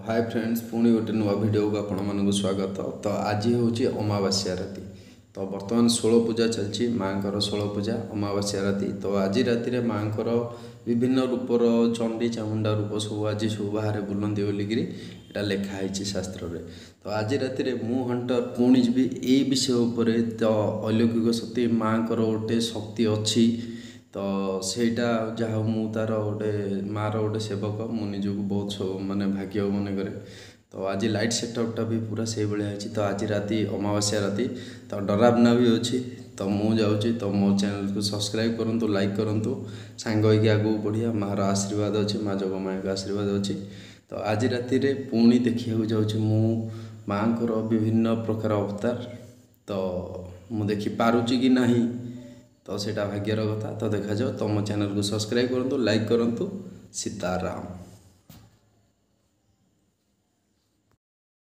Hi friends पुणी गोटे नुआ वीडियो को आपण मानक स्वागत। तो आज हूँ अमावास्या राति। तो बर्तमान 16 पूजा चलती माँ को 16 पूजा अमावास्या राति। तो आज राति माँ को विभिन्न रूपर चंडी चामुंडा रूप सब आज सब बाहर बुलंदी बोलिकी यहाँ लिखाई शास्त्र रे। तो आज राति मु हंटर पुणी जी ये विषय उपर तो अलौकिक शक्ति माँ को गोटे शक्ति अच्छी। तो सेटा जहाँ मु तार गोटे मार गोटे सेवक मु निजक बहुत माने भाग्य मन करे। तो आज लाइट सेटअपटा भी पूरा से भाई। तो आज राति अमावास्या राति तो डरावना भी अच्छी। तो मु जाऊँगी तो मो चैनल को सब्सक्राइब करूँ, लाइक करूँ, सांग होगी आगू बढ़िया। मार आशीर्वाद अच्छे, माँ जग माँ का आशीर्वाद अच्छी। तो आज राति पुणी देखा जाऊँ मु माँ को विभिन्न प्रकार अवतार। तो मु देखी पारुची कि नहीं तो सेटा भाग्यर कथा। तो देखा जाओ। तो मो चैनल को सब्सक्राइब करूँ, लाइक करूँ। सीताराम।